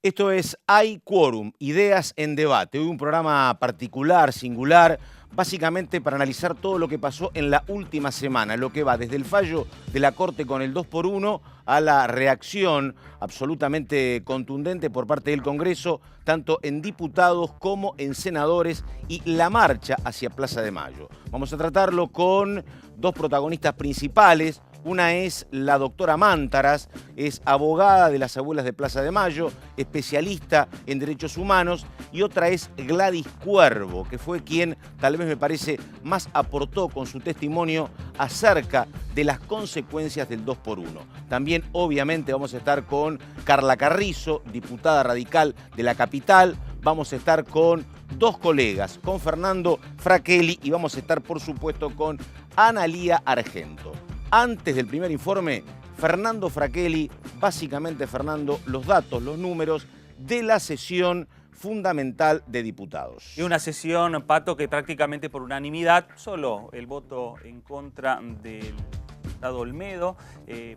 Esto es Hay Quórum, Ideas en Debate. Hoy un programa particular, singular, básicamente para analizar todo lo que pasó en la última semana, lo que va desde el fallo de la Corte con el 2x1 a la reacción absolutamente contundente por parte del Congreso, tanto en diputados como en senadores, y la marcha hacia Plaza de Mayo. Vamos a tratarlo con dos protagonistas principales. Una es la doctora Mántaras, es abogada de las abuelas de Plaza de Mayo, especialista en derechos humanos, y otra es Gladys Cuervo, que fue quien tal vez me parece más aportó con su testimonio acerca de las consecuencias del 2x1. También obviamente vamos a estar con Carla Carrizo, diputada radical de la capital. Vamos a estar con dos colegas, con Fernando Fraquelli, y vamos a estar por supuesto con Analía Argento. Antes del primer informe, Fernando Fraquelli, básicamente Fernando, los datos, los números de la sesión fundamental de diputados. Y una sesión, Pato, que prácticamente por unanimidad, solo el voto en contra del diputado Olmedo,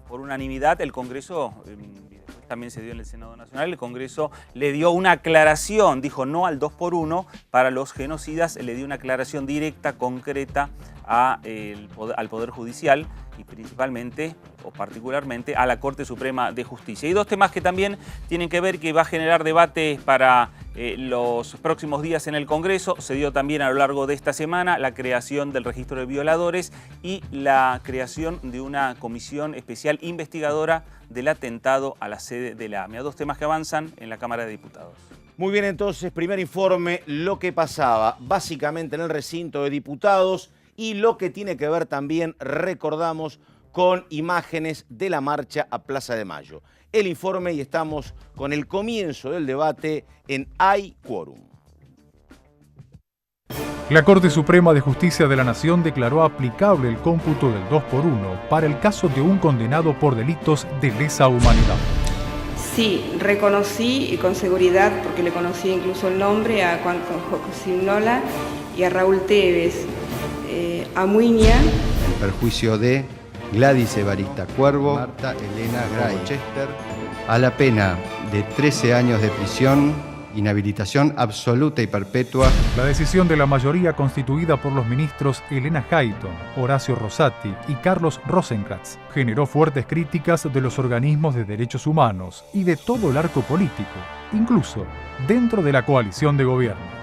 por unanimidad el Congreso, también se dio en el Senado Nacional, el Congreso le dio una aclaración, dijo no al 2x1 para los genocidas, le dio una aclaración directa, concreta al Poder Judicial y principalmente o particularmente a la Corte Suprema de Justicia. Y dos temas que también tienen que ver, que va a generar debate para los próximos días en el Congreso. Se dio también a lo largo de esta semana la creación del registro de violadores y la creación de una comisión especial investigadora del atentado a la sede de la AMIA. Dos temas que avanzan en la Cámara de Diputados. Muy bien, entonces, primer informe, lo que pasaba básicamente en el recinto de diputados y lo que tiene que ver también, recordamos, con imágenes de la marcha a Plaza de Mayo. El informe, y estamos con el comienzo del debate en Hay Quórum. La Corte Suprema de Justicia de la Nación declaró aplicable el cómputo del 2x1 para el caso de un condenado por delitos de lesa humanidad. Sí, reconocí, y con seguridad, porque le conocí incluso el nombre, a Juan Signola y a Raúl Tevez, a Muiña. En perjuicio de Gladys Evarista Cuervo, Marta Elena Rochester, a la pena de 13 años de prisión, inhabilitación absoluta y perpetua. La decisión de la mayoría constituida por los ministros Elena Hayton, Horacio Rosati y Carlos Rosenkrantz generó fuertes críticas de los organismos de derechos humanos y de todo el arco político, incluso dentro de la coalición de gobierno.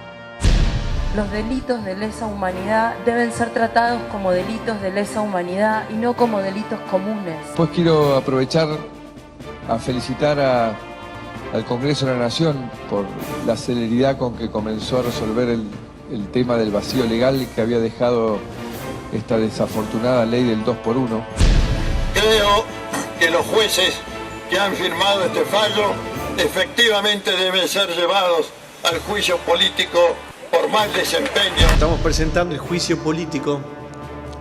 Los delitos de lesa humanidad deben ser tratados como delitos de lesa humanidad y no como delitos comunes. Pues quiero aprovechar a felicitar al Congreso de la Nación por la celeridad con que comenzó a resolver el tema del vacío legal que había dejado esta desafortunada ley del 2x1. Creo que los jueces que han firmado este fallo efectivamente deben ser llevados al juicio político por mal desempeño. Estamos presentando el juicio político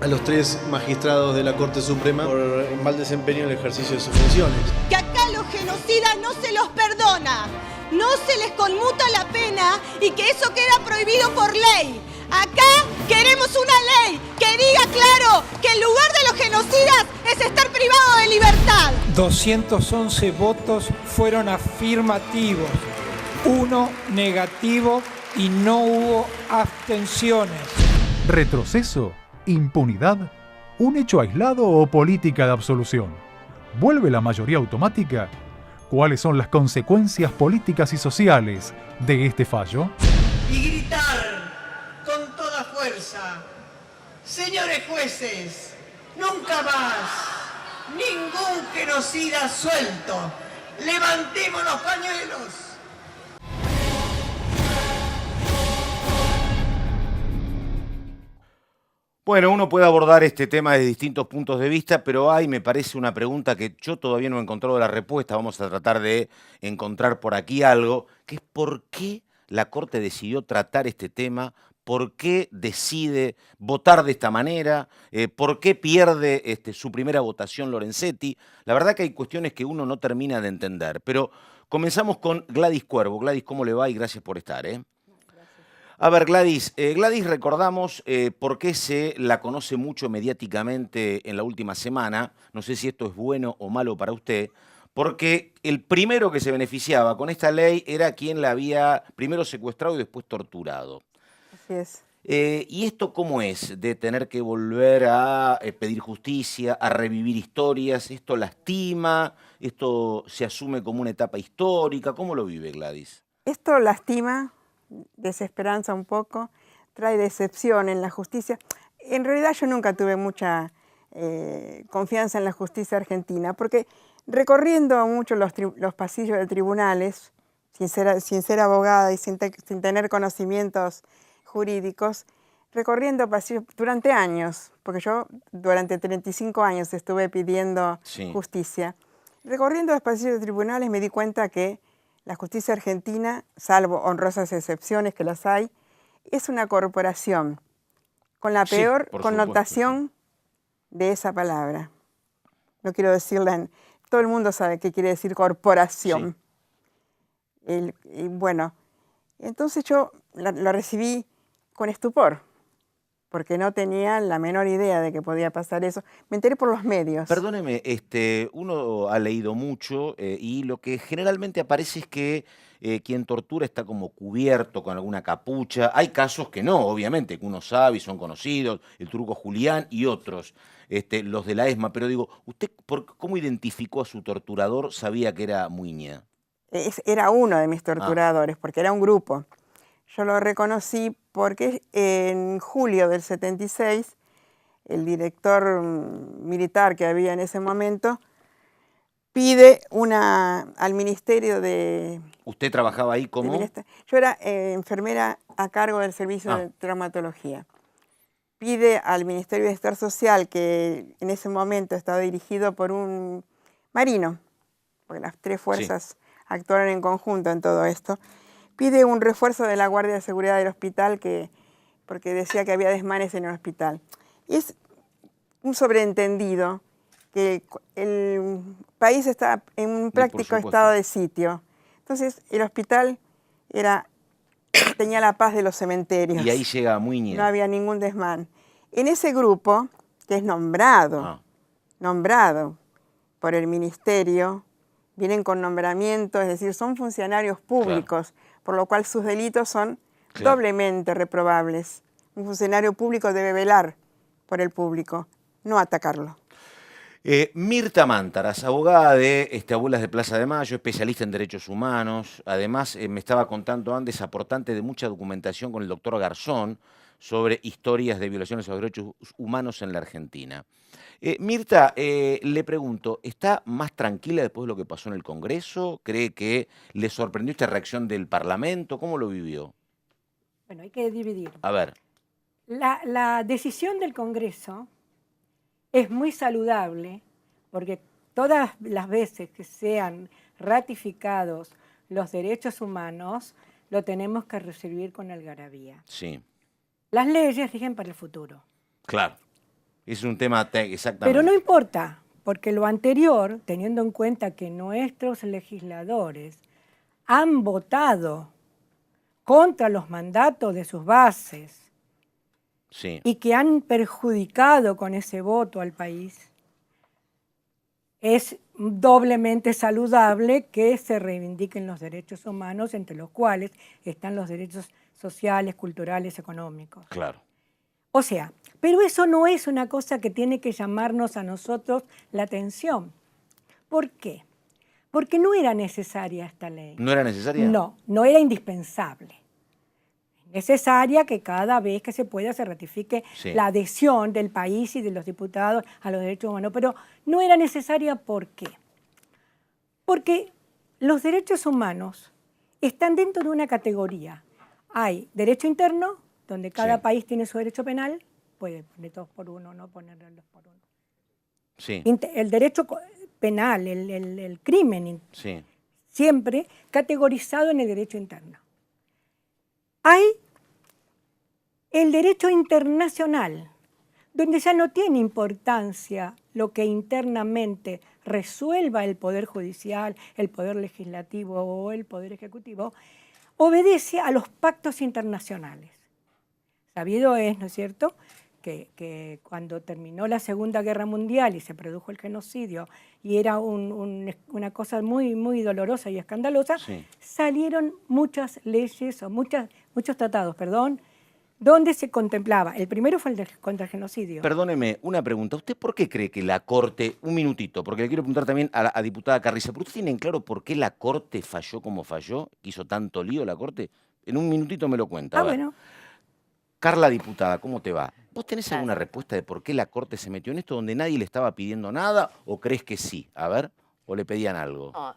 a los 3 magistrados de la Corte Suprema por mal desempeño en el ejercicio de sus funciones. Que acá los genocidas no se los perdona, no se les conmuta la pena y que eso queda prohibido por ley. Acá queremos una ley que diga claro que el lugar de los genocidas es estar privado de libertad. 211 votos fueron afirmativos, 1 negativo y no hubo abstenciones. ¿Retroceso? ¿Impunidad? ¿Un hecho aislado o política de absolución? ¿Vuelve la mayoría automática? ¿Cuáles son las consecuencias políticas y sociales de este fallo? Y gritar con toda fuerza: señores jueces, nunca más, ningún genocida suelto. Levantemos los pañuelos. Bueno, uno puede abordar este tema desde distintos puntos de vista, pero me parece una pregunta que yo todavía no he encontrado la respuesta. Vamos a tratar de encontrar por aquí algo, que es por qué la Corte decidió tratar este tema, por qué decide votar de esta manera, por qué pierde su primera votación Lorenzetti. La verdad que hay cuestiones que uno no termina de entender, pero comenzamos con Gladys Cuervo. Gladys, ¿cómo le va? Y gracias por estar, A ver, Gladys, recordamos por qué se la conoce mucho mediáticamente en la última semana. No sé si esto es bueno o malo para usted, Porque el primero que se beneficiaba con esta ley era quien la había primero secuestrado y después torturado. Así es. ¿Y esto cómo es? De tener que volver a pedir justicia, a revivir historias. ¿Esto lastima? ¿Esto se asume como una etapa histórica? ¿Cómo lo vive Gladys? Esto lastima, desesperanza un poco, trae decepción en la justicia. En realidad yo nunca tuve mucha confianza en la justicia argentina, porque recorriendo mucho los pasillos de tribunales, sin ser abogada y sin tener conocimientos jurídicos, recorriendo pasillos durante años, porque yo durante 35 años estuve pidiendo justicia. Recorriendo los pasillos de tribunales me di cuenta que la justicia argentina, salvo honrosas excepciones que las hay, es una corporación con la peor connotación de esa palabra. No quiero decirla, todo el mundo sabe qué quiere decir corporación. Y bueno, entonces yo lo recibí con estupor, porque no tenía la menor idea de que podía pasar eso. Me enteré por los medios. Perdóneme, uno ha leído mucho y lo que generalmente aparece es que quien tortura está como cubierto con alguna capucha. Hay casos que no, obviamente, que uno sabe y son conocidos, el Turco Julián y otros, los de la ESMA. Pero digo, ¿usted cómo identificó a su torturador? ¿Sabía que era Muiña? Era uno de mis torturadores, porque era un grupo. Yo lo reconocí porque en julio del 76, el director militar que había en ese momento pide al Ministerio de... ¿Usted trabajaba ahí como? Yo era enfermera a cargo del servicio de traumatología. Pide al Ministerio de Bienestar Social, que en ese momento estaba dirigido por un marino, porque las tres fuerzas actuaron en conjunto en todo esto. Pide un refuerzo de la Guardia de Seguridad del hospital porque decía que había desmanes en el hospital. Y es un sobreentendido que el país está en un práctico estado de sitio. Entonces el hospital tenía la paz de los cementerios. Y ahí llega Muiña. No había ningún desmán. En ese grupo, que es nombrado por el ministerio, vienen con nombramiento, es decir, son funcionarios públicos, por lo cual sus delitos son doblemente reprobables. Un funcionario público debe velar por el público, no atacarlo. Mirta Mántaras, abogada de Abuelas de Plaza de Mayo, especialista en derechos humanos. Además, me estaba contando antes, aportante de mucha documentación con el doctor Garzón sobre historias de violaciones a los derechos humanos en la Argentina. Mirta, le pregunto, ¿está más tranquila después de lo que pasó en el Congreso? ¿Cree que le sorprendió esta reacción del Parlamento? ¿Cómo lo vivió? Bueno, hay que dividir. A ver. La decisión del Congreso es muy saludable porque todas las veces que sean ratificados los derechos humanos, lo tenemos que recibir con algarabía. Sí. Las leyes rigen para el futuro. Claro. Es un tema exactamente. Pero no importa, porque lo anterior, teniendo en cuenta que nuestros legisladores han votado contra los mandatos de sus bases y que han perjudicado con ese voto al país, es doblemente saludable que se reivindiquen los derechos humanos, entre los cuales están los derechos sociales, culturales, económicos. Claro. O sea, pero eso no es una cosa que tiene que llamarnos a nosotros la atención. ¿Por qué? Porque no era necesaria esta ley. ¿No era necesaria? No, no era indispensable. Es necesaria que cada vez que se pueda se ratifique la adhesión del país y de los diputados a los derechos humanos, pero no era necesaria ¿por qué? Porque los derechos humanos están dentro de una categoría. Hay derecho interno, donde cada país tiene su derecho penal, puede poner 2 por 1, no ponerle 2 por 1. Sí. El derecho penal, el crimen, siempre categorizado en el derecho interno. Hay el derecho internacional, donde ya no tiene importancia lo que internamente resuelva el Poder Judicial, el Poder Legislativo o el Poder Ejecutivo, obedece a los pactos internacionales. Sabido es, ¿no es cierto?, que cuando terminó la Segunda Guerra Mundial y se produjo el genocidio, y era una cosa muy, muy dolorosa y escandalosa, salieron muchas leyes, o muchos tratados, donde se contemplaba. El primero fue el contra el genocidio. Perdóneme, una pregunta. ¿Usted por qué cree que la Corte, un minutito, porque le quiero preguntar también a la diputada Carriza, ¿pero usted tiene en claro por qué la Corte falló como falló? ¿Que hizo tanto lío la Corte? En un minutito me lo cuenta. Bueno. Carla, diputada, ¿cómo te va? ¿Vos tenés alguna respuesta de por qué la Corte se metió en esto donde nadie le estaba pidiendo nada? ¿O crees que sí? A ver, ¿o le pedían algo? No,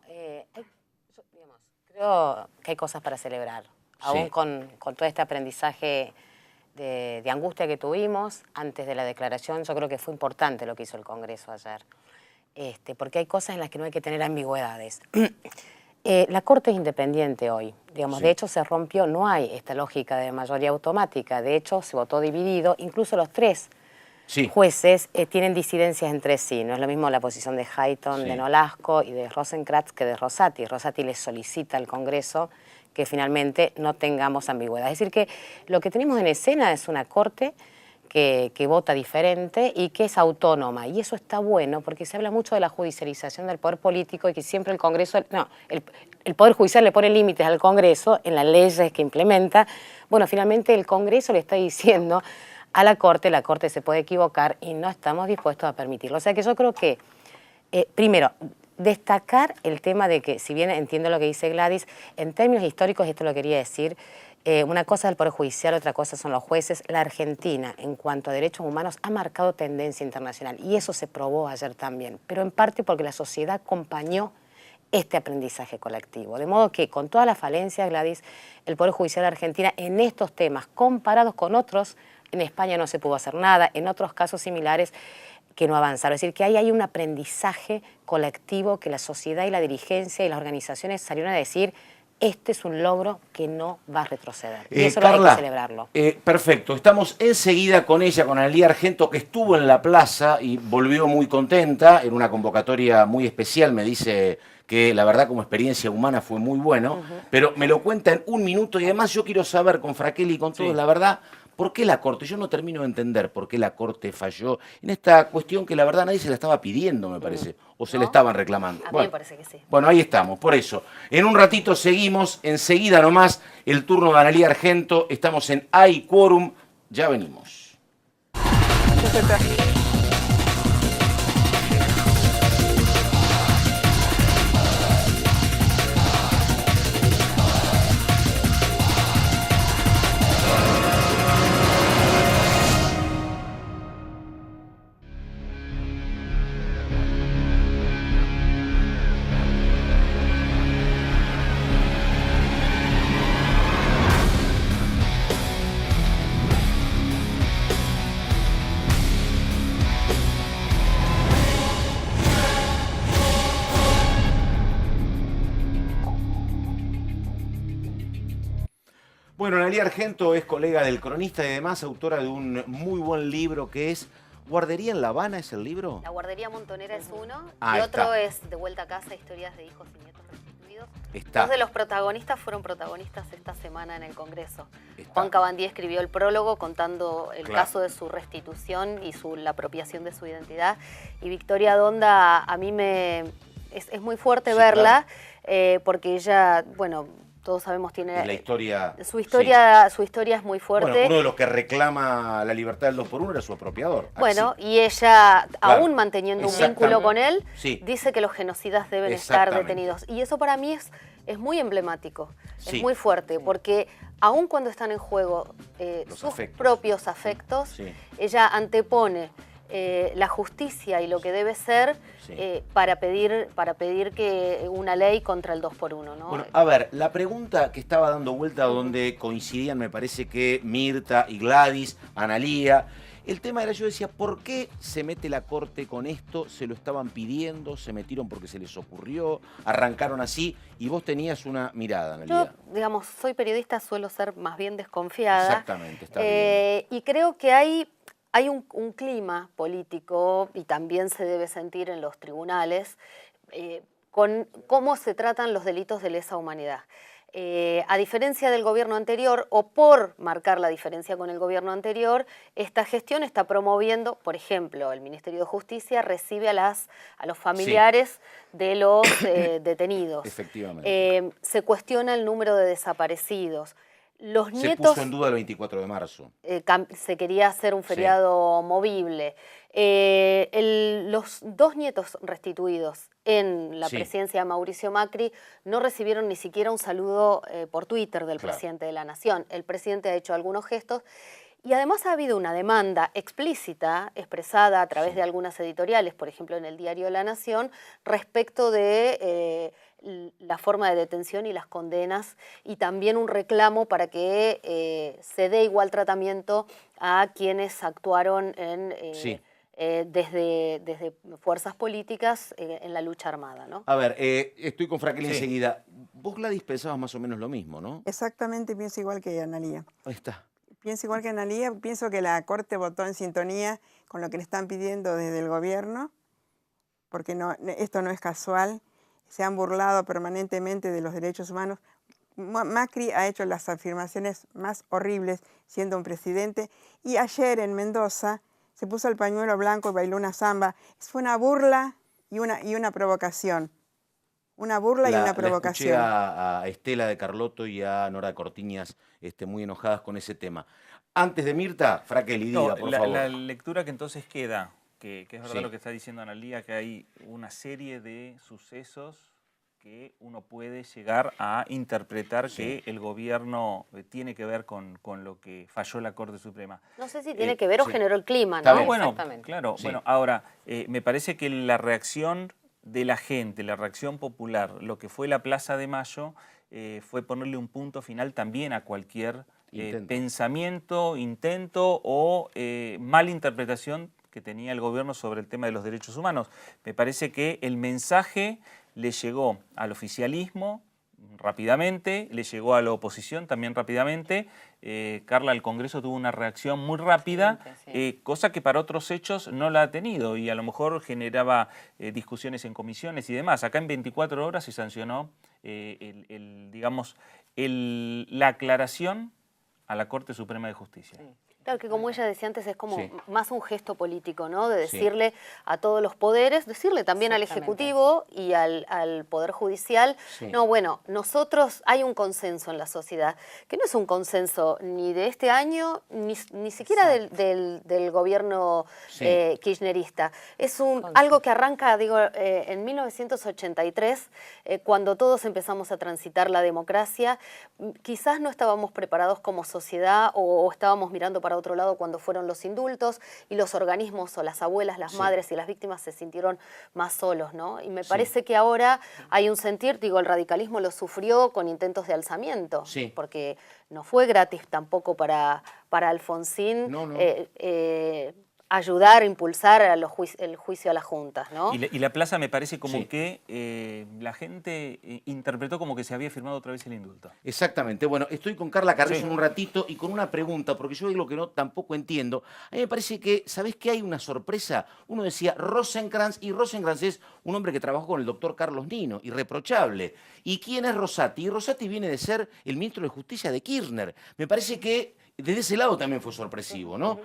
creo que hay cosas para celebrar. Aún con todo este aprendizaje de angustia que tuvimos antes de la declaración, yo creo que fue importante lo que hizo el Congreso ayer. Porque hay cosas en las que no hay que tener ambigüedades. La Corte es independiente hoy, de hecho se rompió, no hay esta lógica de mayoría automática, de hecho se votó dividido, incluso los tres jueces tienen disidencias entre sí, no es lo mismo la posición de Hayton, de Nolasco y de Rosenkrantz que de Rosati. Rosati le solicita al Congreso que finalmente no tengamos ambigüedad. Es decir, que lo que tenemos en escena es una Corte que vota diferente y que es autónoma. Y eso está bueno porque se habla mucho de la judicialización del poder político y que siempre el Congreso, el Poder Judicial le pone límites al Congreso en las leyes que implementa. Bueno, finalmente el Congreso le está diciendo a la Corte se puede equivocar y no estamos dispuestos a permitirlo. O sea que yo creo que, primero, destacar el tema de que, si bien entiendo lo que dice Gladys, en términos históricos, esto lo quería decir, una cosa es el Poder Judicial, otra cosa son los jueces. La Argentina, en cuanto a derechos humanos, ha marcado tendencia internacional y eso se probó ayer también, pero en parte porque la sociedad acompañó este aprendizaje colectivo. De modo que, con todas las falencias, Gladys, el Poder Judicial de Argentina en estos temas, comparados con otros, en España no se pudo hacer nada, en otros casos similares que no avanzaron. Es decir, que ahí hay un aprendizaje colectivo que la sociedad y la dirigencia y las organizaciones salieron a decir: este es un logro que no va a retroceder. Y eso Carla, hay que celebrarlo. Perfecto. Estamos enseguida con ella, con Analía Argento, que estuvo en la plaza y volvió muy contenta en una convocatoria muy especial. Me dice que la verdad como experiencia humana fue muy bueno, pero me lo cuenta en un minuto y además yo quiero saber con Fraquelli y con todos, la verdad, ¿por qué la Corte? Yo no termino de entender por qué la Corte falló en esta cuestión que la verdad nadie se la estaba pidiendo, me parece, o se le estaban reclamando. A mí me parece que sí. Bueno, ahí estamos, por eso. En un ratito seguimos, enseguida nomás, el turno de Analía Argento. Estamos en Hay Quórum, ya venimos. Bueno, Analía Argento es colega del Cronista y además autora de un muy buen libro que es ¿Guardería en La Habana? ¿Es el libro? La Guardería Montonera es uno Ah, y otro está. es De Vuelta a Casa, historias de hijos y nietos restituidos. Está. Dos de los protagonistas fueron protagonistas esta semana en el Congreso. Juan Cabandí escribió el prólogo contando el caso de su restitución y la apropiación de su identidad. Y Victoria Donda, a mí es muy fuerte verla, porque ella, bueno, todos sabemos, tiene... La historia... Su historia es muy fuerte. Bueno, uno de los que reclama la libertad del 2x1 era su apropiador. Bueno, y ella, aún manteniendo un vínculo con él, dice que los genocidas deben estar detenidos. Y eso para mí es muy emblemático, es muy fuerte, porque aún cuando están en juego sus propios afectos, ella antepone la justicia y lo que debe ser para pedir que una ley contra el 2x1, ¿no? Bueno, a ver, la pregunta que estaba dando vuelta donde coincidían, me parece que Mirta y Gladys, Analía, el tema era, yo decía, ¿por qué se mete la Corte con esto? ¿Se lo estaban pidiendo? ¿Se metieron porque se les ocurrió? ¿Arrancaron así? Y vos tenías una mirada, Analía. Yo, digamos, soy periodista, suelo ser más bien desconfiada. Exactamente, está bien. Y creo que hay un clima político, y también se debe sentir en los tribunales, con cómo se tratan los delitos de lesa humanidad. a diferencia del gobierno anterior, o por marcar la diferencia con el gobierno anterior, esta gestión está promoviendo, por ejemplo, el Ministerio de Justicia recibe a los familiares de los detenidos. Efectivamente. Se cuestiona el número de desaparecidos. Los nietos, se puso en duda el 24 de marzo. Se quería hacer un feriado movible. Los 2 nietos restituidos en la presidencia de Mauricio Macri no recibieron ni siquiera un saludo por Twitter del presidente de la Nación. El presidente ha hecho algunos gestos y además ha habido una demanda explícita, expresada a través de algunas editoriales, por ejemplo en el diario La Nación, respecto de la forma de detención y las condenas, y también un reclamo para que se dé igual tratamiento a quienes actuaron desde fuerzas políticas en la lucha armada, ¿no? A ver, estoy con Fraquel enseguida. Vos, Gladys, pensabas más o menos lo mismo, ¿no? Exactamente, pienso igual que Analía. Ahí está. Pienso igual que Analía, pienso que la Corte votó en sintonía con lo que le están pidiendo desde el gobierno, porque esto no es casual. Se han burlado permanentemente de los derechos humanos. Macri ha hecho las afirmaciones más horribles siendo un presidente, y ayer en Mendoza se puso el pañuelo blanco y bailó una samba. Fue una burla y una provocación. Una burla y una provocación. Escuché a Estela de Carlotto y a Nora Cortiñas muy enojadas con ese tema. Antes de Mirta, Fraquel, diga, por favor. La lectura que entonces queda, que es verdad lo que está diciendo Analía, que hay una serie de sucesos que uno puede llegar a interpretar que el gobierno tiene que ver con lo que falló la Corte Suprema. No sé si tiene que ver o generó el clima, ¿no? Bueno, exactamente. Claro. Bueno, ahora, me parece que la reacción de la gente, la reacción popular, lo que fue la Plaza de Mayo, fue ponerle un punto final también a cualquier pensamiento, intento o malinterpretación que tenía el gobierno sobre el tema de los derechos humanos. Me parece que el mensaje le llegó al oficialismo rápidamente, le llegó a la oposición también rápidamente. Carla, el Congreso tuvo una reacción muy rápida, cosa que para otros hechos no la ha tenido, y a lo mejor generaba discusiones en comisiones y demás. Acá en 24 horas se sancionó la aclaración a la Corte Suprema de Justicia. Claro, que como ella decía antes, es como más un gesto político, ¿no? De decirle a todos los poderes, decirle también al Ejecutivo y al Poder Judicial, no, bueno, nosotros, hay un consenso en la sociedad, que no es un consenso ni de este año, ni siquiera del gobierno kirchnerista. Es algo que arranca, digo, en 1983, cuando todos empezamos a transitar la democracia. Quizás no estábamos preparados como sociedad o estábamos mirando para otro lado cuando fueron los indultos, y los organismos o las abuelas, las madres y las víctimas se sintieron más solos, ¿no? Y me parece que ahora hay un sentir, digo, el radicalismo lo sufrió con intentos de alzamiento, porque no fue gratis tampoco para Alfonsín ayudar, impulsar el juicio a las juntas, ¿no? Y la plaza me parece como que la gente interpretó como que se había firmado otra vez el indulto. Exactamente. Bueno, estoy con Carla Carrizo en un ratito y con una pregunta, porque yo lo que tampoco entiendo. A mí me parece que, ¿sabés qué? Hay una sorpresa. Uno decía Rosenkrantz, y Rosenkrantz es un hombre que trabajó con el doctor Carlos Nino, irreprochable. ¿Y quién es Rosati? Y Rosati viene de ser el ministro de Justicia de Kirchner. Me parece que desde ese lado también fue sorpresivo, ¿no?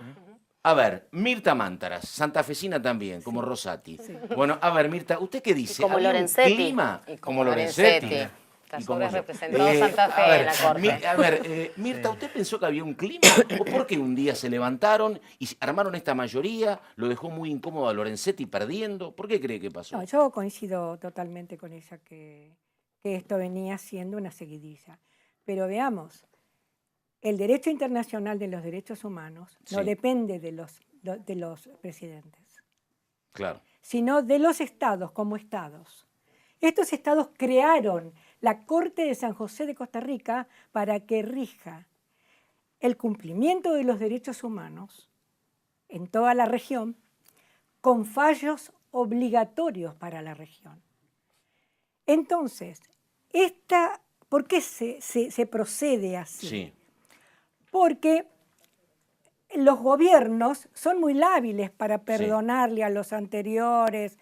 A ver, Mirta Mántaras, santafesina también, como Rosati. Bueno, a ver, Mirta, ¿usted qué dice? Como Lorenzetti. ¿Clima? Como Lorenzetti. Las representó Santa Fe en la Corte. A ver, Mirta, ¿usted pensó que había un clima? ¿O porque un día se levantaron y armaron esta mayoría? ¿Lo dejó muy incómodo a Lorenzetti perdiendo? ¿Por qué cree que pasó? No, yo coincido totalmente con ella que esto venía siendo una seguidilla. Pero veamos. El derecho internacional de los derechos humanos no depende de los presidentes, sino de los estados como estados. Estos estados crearon la Corte de San José de Costa Rica para que rija el cumplimiento de los derechos humanos en toda la región, con fallos obligatorios para la región. Entonces, ¿por qué se procede así? Sí. Porque los gobiernos son muy hábiles para perdonarle a los anteriores,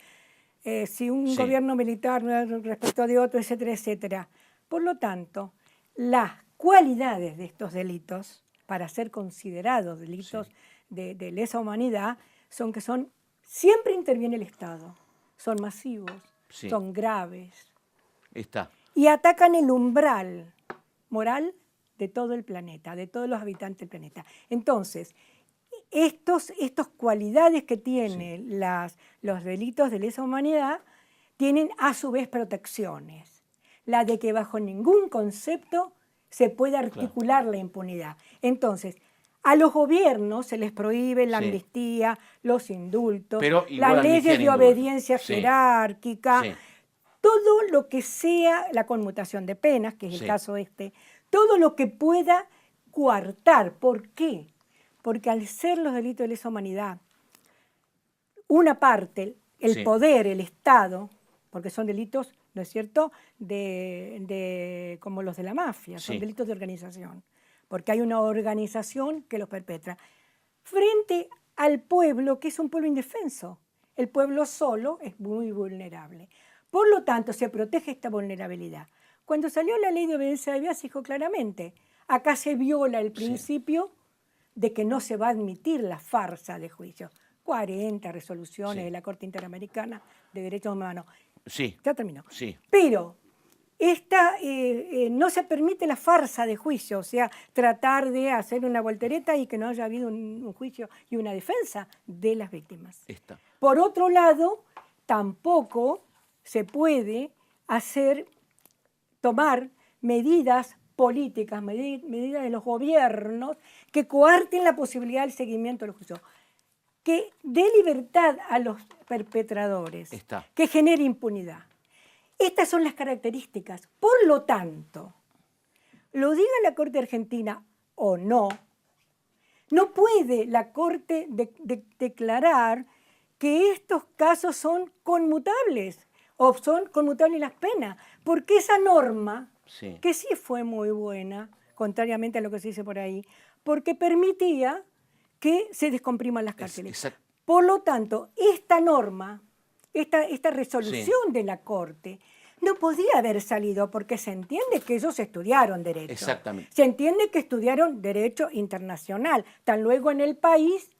si un gobierno militar no respecto de otro, etcétera, etcétera. Por lo tanto, las cualidades de estos delitos para ser considerados delitos de lesa humanidad son que siempre interviene el Estado, son masivos, son graves. Y atacan el umbral moral de todo el planeta, de todos los habitantes del planeta. Entonces, estas cualidades que tienen los delitos de lesa humanidad tienen a su vez protecciones. La de que bajo ningún concepto se puede articular la impunidad. Entonces, a los gobiernos se les prohíbe la amnistía, los indultos, las leyes de obediencia jerárquica, todo lo que sea la conmutación de penas, que es el caso todo lo que pueda coartar. ¿Por qué? Porque al ser los delitos de lesa humanidad, una parte, el poder, el Estado, porque son delitos, ¿no es cierto?, como los de la mafia, son delitos de organización, porque hay una organización que los perpetra, frente al pueblo, que es un pueblo indefenso. El pueblo solo es muy vulnerable. Por lo tanto, se protege esta vulnerabilidad. Cuando salió la ley de obediencia debida, se dijo claramente, acá se viola el principio de que no se va a admitir la farsa de juicio. 40 resoluciones de la Corte Interamericana de Derechos Humanos. Ya terminó. Pero no se permite la farsa de juicio, o sea, tratar de hacer una voltereta y que no haya habido un juicio y una defensa de las víctimas. Por otro lado, tampoco se puede tomar medidas políticas, medidas de los gobiernos que coarten la posibilidad del seguimiento del juicio, que dé libertad a los perpetradores, que genere impunidad. Estas son las características. Por lo tanto, lo diga la Corte Argentina o no, no puede la Corte declarar que estos casos son conmutables o son conmutables las penas, porque esa norma, que sí fue muy buena, contrariamente a lo que se dice por ahí, porque permitía que se descompriman las cárceles. Por lo tanto, esta norma, esta resolución de la Corte, no podía haber salido porque se entiende que ellos estudiaron Derecho. Exactamente. Se entiende que estudiaron Derecho Internacional. Tan luego en el país,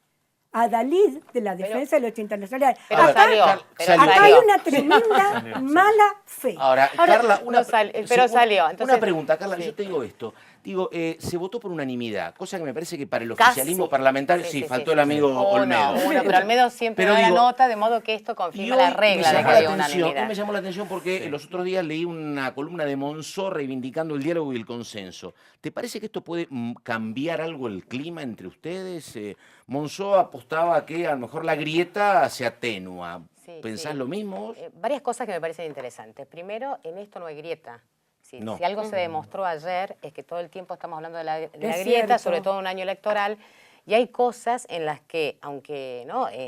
adalid de la defensa del derecho internacional. Acá hay una tremenda mala fe. Ahora Carla, salió. Entonces, una pregunta, Carla, yo te digo esto. Digo, se votó por unanimidad, cosa que me parece que para el oficialismo parlamentario, faltó el amigo Olmedo. Pero Olmedo siempre da la nota, de modo que esto confirma la regla de que haya unanimidad. Hoy me llamó la atención porque los otros días leí una columna de Monzó reivindicando el diálogo y el consenso. ¿Te parece que esto puede cambiar algo el clima entre ustedes? Monzó apostaba a que a lo mejor la grieta se atenúa. ¿Pensás lo mismo vos? Varias cosas que me parecen interesantes. Primero, en esto no hay grieta. Si algo se demostró ayer es que todo el tiempo estamos hablando de la grieta, sobre todo en un año electoral, y hay cosas en las que, aunque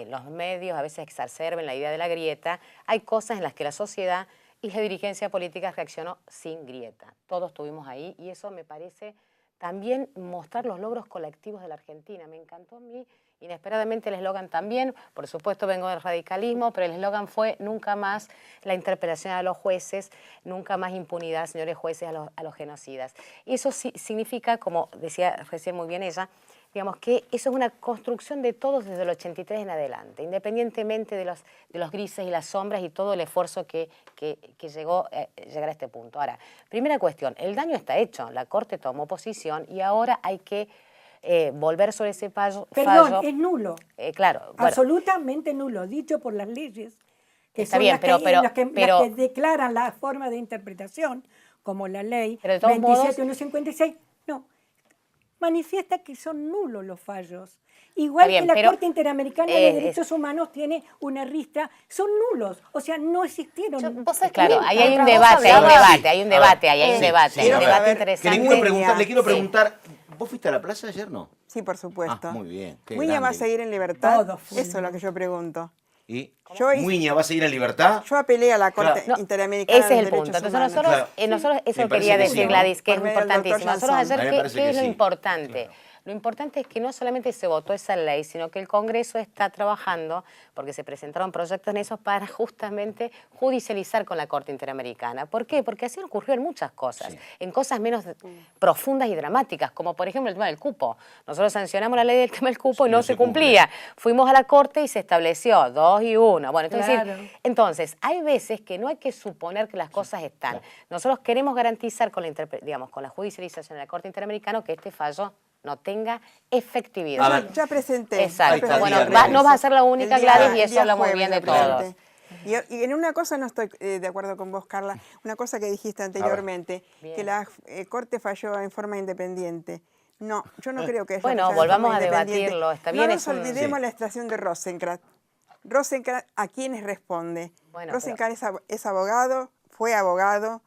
los medios a veces exacerben la idea de la grieta, hay cosas en las que la sociedad y la dirigencia política reaccionó sin grieta. Todos estuvimos ahí y eso me parece también mostrar los logros colectivos de la Argentina. Me encantó a mí, inesperadamente, el eslogan también. Por supuesto vengo del radicalismo, pero el eslogan fue nunca más la interpelación a los jueces, nunca más impunidad, señores jueces, a los genocidas. Y eso significa, como decía recién muy bien ella, digamos que eso es una construcción de todos desde el 83 en adelante, independientemente de los grises y las sombras y todo el esfuerzo que llegó llegar a este punto. Ahora, primera cuestión, el daño está hecho, la Corte tomó posición y ahora hay que volver sobre ese fallo. Perdón, es nulo. Claro. Bueno, absolutamente nulo, dicho por las leyes, que está son bien, las que declaran la forma de interpretación, como la ley 27156, no, manifiesta que son nulos los fallos. Igual bien, que la Corte Interamericana de Derechos Humanos tiene una ristra, son nulos, o sea, no existieron. Claro, ahí hay un debate, hay un debate interesante. Le quiero preguntar, ¿vos fuiste a la plaza ayer, no? Sí, por supuesto. Muy bien. ¿Muña va a seguir en libertad? Eso es lo que yo pregunto. ¿Y Muña va a seguir en libertad? Yo apelé a la Corte Interamericana ese es el punto. Entonces nosotros eso quería decir, Gladys, que es importantísimo. Nosotros ayer, ¿qué es lo importante? Lo importante es que no solamente se votó esa ley, sino que el Congreso está trabajando, porque se presentaron proyectos en eso para justamente judicializar con la Corte Interamericana. ¿Por qué? Porque así ocurrió en muchas cosas, en cosas menos profundas y dramáticas, como por ejemplo el tema del cupo. Nosotros sancionamos la ley del tema del cupo y no se cumplía. Fuimos a la Corte y se estableció 2 y 1. Bueno, entonces hay veces que no hay que suponer que las cosas están. Nosotros queremos garantizar con la judicialización de la Corte Interamericana que este fallo no tenga efectividad. Ya presenté. Exacto. Bueno, no vas a ser la única, Gladys, y eso habla muy bien de todos. Y en una cosa no estoy de acuerdo con vos, Carla, una cosa que dijiste anteriormente, que la Corte falló en forma independiente. No, yo no creo que es bueno, volvamos a debatirlo, está bien. No nos olvidemos la extracción de Rosenkrantz. Rosenkrantz, ¿a quiénes responde? Bueno, Rosenkrantz es abogado, fue abogado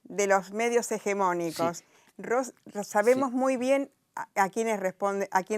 de los medios hegemónicos. Sabemos muy bien a quién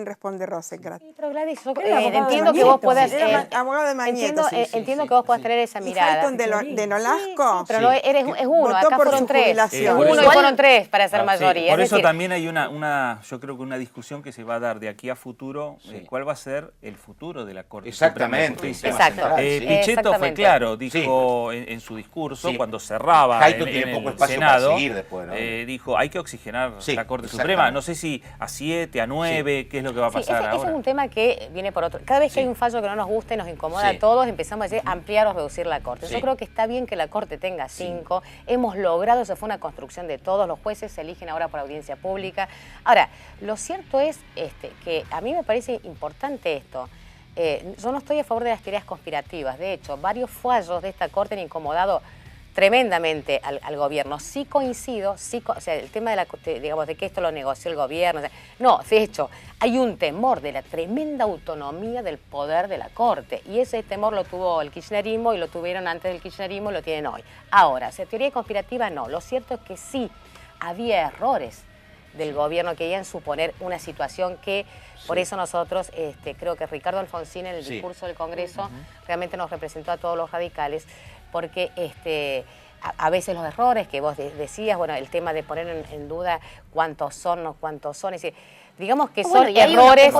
responde Rosenkrantz. Sí, pero Gladys, yo entiendo que vos puedas abogado de Magneto, entiendo que vos puedas tener esa mirada. De Nolasco, pero no es uno, acá fueron 3. Uno y fueron 3 para ser mayoría. Por eso también hay yo creo que una discusión que se va a dar de aquí a futuro, cuál va a ser el futuro de la Corte Suprema de Justicia. Exacto. Pichetto fue claro, dijo en su discurso, cuando cerraba en el Senado, dijo, hay que oxigenar la Corte Suprema. No sé si a 7, a 9, ¿qué es lo que va a pasar ahora? Ese es un tema que viene por otro. Cada vez que hay un fallo que no nos gusta y nos incomoda a todos, empezamos a decir ampliar o reducir la Corte. Yo creo que está bien que la Corte tenga 5. Hemos logrado, eso fue una construcción de todos. Los jueces se eligen ahora por audiencia pública. Ahora, lo cierto es que a mí me parece importante esto. Yo no estoy a favor de las teorías conspirativas. De hecho, varios fallos de esta Corte han incomodado tremendamente al gobierno. Sí coincido, o sea, el tema de que esto lo negoció el gobierno. O sea, no, de hecho, hay un temor de la tremenda autonomía del poder de la Corte. Y ese temor lo tuvo el kirchnerismo y lo tuvieron antes del kirchnerismo y lo tienen hoy. Ahora, o sea, teoría conspirativa no. Lo cierto es que sí había errores del gobierno que querían suponer una situación que, por eso nosotros, creo que Ricardo Alfonsín en el discurso del Congreso realmente nos representó a todos los radicales, porque a veces los errores que vos decías, bueno, el tema de poner en duda cuántos son, no cuántos son, es decir, digamos que son errores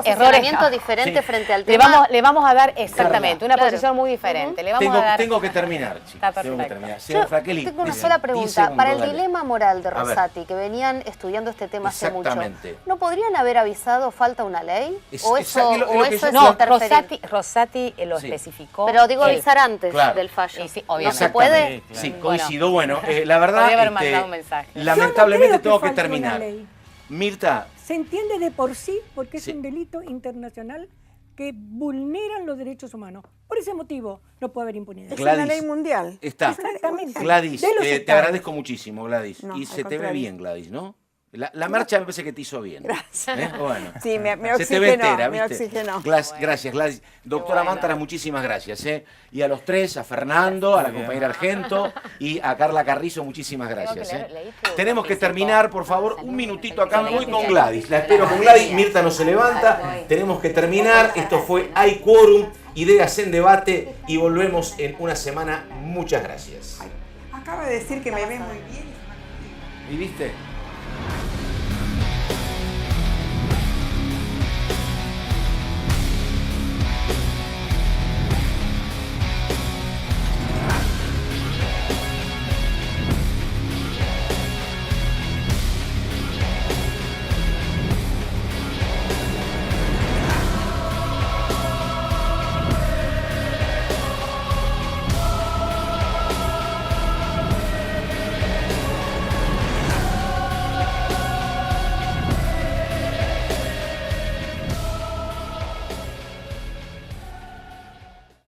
diferente frente al tema. Le vamos a dar exactamente una posición muy diferente. Le vamos a dar... Tengo que terminar, chicos. Está perfecto. Yo tengo una sola pregunta. Para el dilema moral de Rosati, que venían estudiando este tema hace mucho, ¿no podrían haber avisado falta una ley? ¿O eso es interferir? Rosati lo especificó. Pero digo avisar antes del fallo. Sí, obviamente. ¿No se puede? Sí, coincido. Bueno, la verdad, podría haber mandado un mensaje. Lamentablemente tengo que terminar. Mirta. Se entiende de por sí porque es un delito internacional que vulneran los derechos humanos. Por ese motivo no puede haber impunidad. Es una ley mundial. Está. Exactamente. Gladys, te agradezco muchísimo, Gladys. Y se te ve bien, Gladys, ¿no? La marcha me parece que te hizo bien. Gracias. Bueno. Sí, me se te ve entera, me ¿viste? oxigenó. Gracias, Gladys. Doctora Mántara, muchísimas gracias. Y a los 3, a Fernando, a la compañera Argento y a Carla Carrizo, muchísimas gracias. Tenemos que terminar, por favor, un minutito acá. Voy con Gladys. La espero con Gladys. Mirta no se levanta. Tenemos que terminar. Esto fue Hay Quórum, Ideas en Debate y volvemos en una semana. Muchas gracias. Acaba de decir que me ve muy bien. ¿Y viste?